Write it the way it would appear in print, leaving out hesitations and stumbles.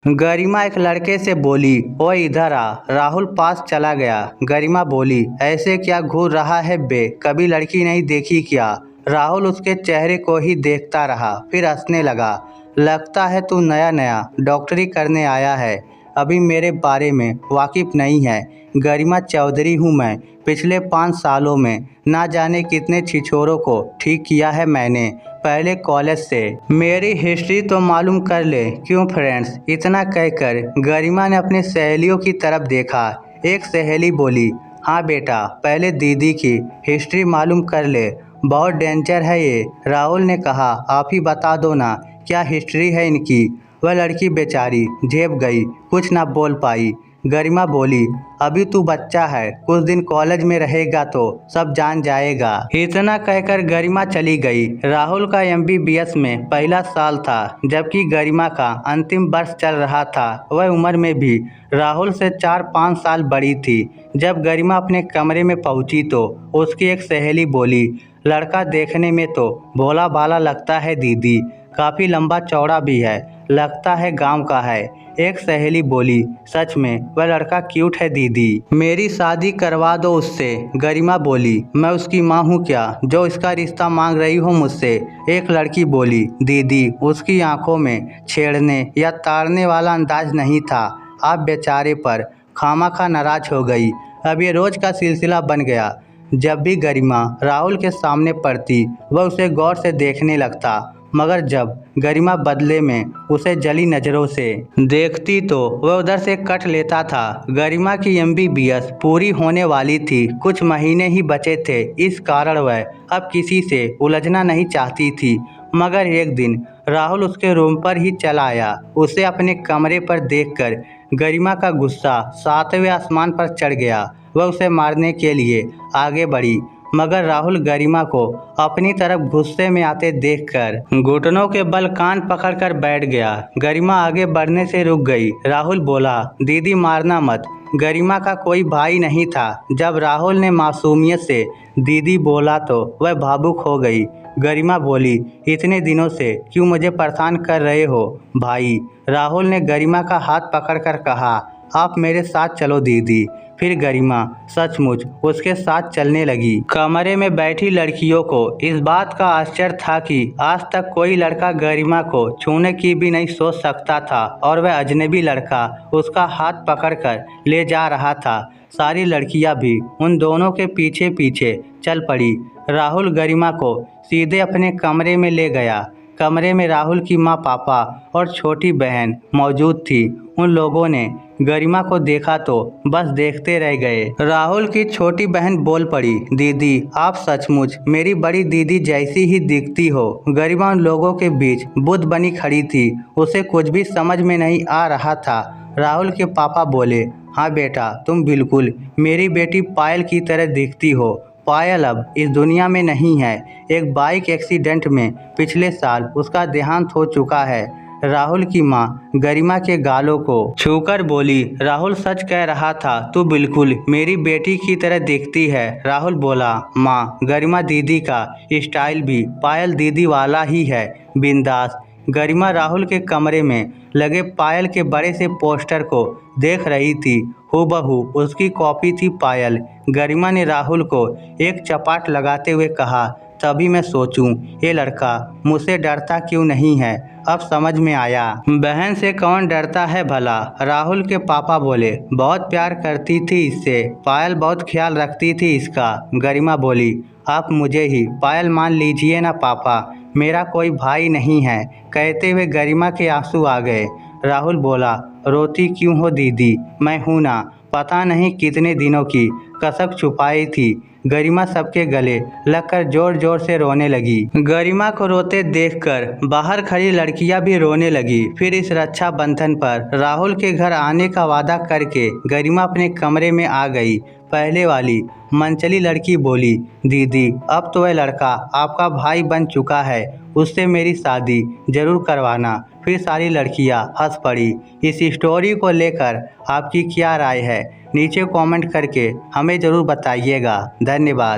गरिमा एक लड़के से बोली, ओए इधर आ। राहुल पास चला गया। गरिमा बोली, ऐसे क्या घूर रहा है बे, कभी लड़की नहीं देखी क्या? राहुल उसके चेहरे को ही देखता रहा, फिर हंसने लगा। लगता है तू नया नया डॉक्टरी करने आया है, अभी मेरे बारे में वाकिफ नहीं है। गरिमा चौधरी हूँ मैं। पिछले 5 सालों में ना जाने कितने छिछोरों को ठीक किया है मैंने, पहले कॉलेज से। मेरी हिस्ट्री तो मालूम कर ले क्यों फ्रेंड्स? इतना कहकर गरिमा ने अपनी सहेलियों की तरफ देखा। एक सहेली बोली, हाँ बेटा, पहले दीदी की हिस्ट्री मालूम कर ले, बहुत डेंजर है ये। राहुल ने कहा, आप ही बता दो ना, क्या हिस्ट्री है इनकी? वह लड़की बेचारी झेप गई, कुछ ना बोल पाई। गरिमा बोली, अभी तू बच्चा है, कुछ दिन कॉलेज में रहेगा तो सब जान जाएगा। इतना कहकर गरिमा चली गई। राहुल का MBBS में पहला साल था, जबकि गरिमा का अंतिम वर्ष चल रहा था। वह उम्र में भी राहुल से 4-5 साल बड़ी थी। जब गरिमा अपने कमरे में पहुंची तो उसकी एक सहेली बोली, लड़का देखने में तो भोला भाला लगता है दीदी, काफ़ी लंबा चौड़ा भी है, लगता है गांव का है। एक सहेली बोली, सच में वह लड़का क्यूट है दीदी, मेरी शादी करवा दो उससे। गरिमा बोली, मैं उसकी माँ हूँ क्या जो इसका रिश्ता मांग रही हो मुझसे? एक लड़की बोली, दीदी उसकी आंखों में छेड़ने या ताड़ने वाला अंदाज नहीं था, आप बेचारे पर खामखा नाराज हो गई। अब ये रोज का सिलसिला बन गया। जब भी गरिमा राहुल के सामने पड़ती वह उसे गौर से देखने लगता, मगर जब गरिमा बदले में उसे जली नज़रों से देखती तो वह उधर से कट लेता था। गरिमा की MBBS पूरी होने वाली थी, कुछ महीने ही बचे थे, इस कारण वह अब किसी से उलझना नहीं चाहती थी। मगर एक दिन राहुल उसके रूम पर ही चला आया। उसे अपने कमरे पर देखकर गरिमा का गुस्सा 7वें आसमान पर चढ़ गया। वह उसे मारने के लिए आगे बढ़ी, मगर राहुल गरिमा को अपनी तरफ गुस्से में आते देखकर घुटनों के बल कान पकड़कर बैठ गया। गरिमा आगे बढ़ने से रुक गई। राहुल बोला, दीदी मारना मत, गरिमा का कोई भाई नहीं था। जब राहुल ने मासूमियत से दीदी बोला तो वह भावुक हो गई। गरिमा बोली, इतने दिनों से क्यों मुझे परेशान कर रहे हो भाई? राहुल ने गरिमा का हाथ पकड़कर कहा, आप मेरे साथ चलो दीदी। फिर गरिमा सचमुच उसके साथ चलने लगी। कमरे में बैठी लड़कियों को इस बात का आश्चर्य था कि आज तक कोई लड़का गरिमा को छूने की भी नहीं सोच सकता था, और वह अजनबी लड़का उसका हाथ पकड़कर ले जा रहा था। सारी लड़कियां भी उन दोनों के पीछे पीछे चल पड़ी। राहुल गरिमा को सीधे अपने कमरे में ले गया। कमरे में राहुल की माँ, पापा और छोटी बहन मौजूद थी। उन लोगों ने गरिमा को देखा तो बस देखते रह गए। राहुल की छोटी बहन बोल पड़ी, दीदी आप सचमुच मेरी बड़ी दीदी जैसी ही दिखती हो। गरिमा उन लोगों के बीच बुद्ध बनी खड़ी थी, उसे कुछ भी समझ में नहीं आ रहा था। राहुल के पापा बोले, हाँ बेटा, तुम बिल्कुल मेरी बेटी पायल की तरह दिखती हो। पायल अब इस दुनिया में नहीं है, एक बाइक एक्सीडेंट में पिछले साल उसका देहांत हो चुका है। राहुल की माँ गरिमा के गालों को छूकर बोली, राहुल सच कह रहा था, तू बिल्कुल मेरी बेटी की तरह दिखती है। राहुल बोला, माँ, गरिमा दीदी का स्टाइल भी पायल दीदी वाला ही है, बिंदास। गरिमा राहुल के कमरे में लगे पायल के बड़े से पोस्टर को देख रही थी। हूबहू उसकी कॉपी थी पायल। गरिमा ने राहुल को एक चपाट लगाते हुए कहा, तभी मैं सोचूं ये लड़का मुझसे डरता क्यों नहीं है, अब समझ में आया। बहन से कौन डरता है भला? राहुल के पापा बोले, बहुत प्यार करती थी इससे, पायल बहुत ख्याल रखती थी इसका। गरिमा बोली, आप मुझे ही पायल मान लीजिए ना पापा, मेरा कोई भाई नहीं है। कहते हुए गरिमा के आंसू आ गए। राहुल बोला, रोती क्यों हो दीदी, मैं हूं ना, पता नहीं कितने दिनों की कसक छुपाई थी। गरिमा सबके गले लगकर जोर जोर से रोने लगी। गरिमा को रोते देखकर बाहर खड़ी लड़कियां भी रोने लगी। फिर इस रक्षा बंधन पर राहुल के घर आने का वादा करके गरिमा अपने कमरे में आ गई। पहले वाली मंचली लड़की बोली, दीदी अब तो वह लड़का आपका भाई बन चुका है, उससे मेरी शादी जरूर करवाना। फिर सारी लड़कियां हंस पड़ी। इस स्टोरी को लेकर आपकी क्या राय है? नीचे कमेंट करके हमें ज़रूर बताइएगा। धन्यवाद।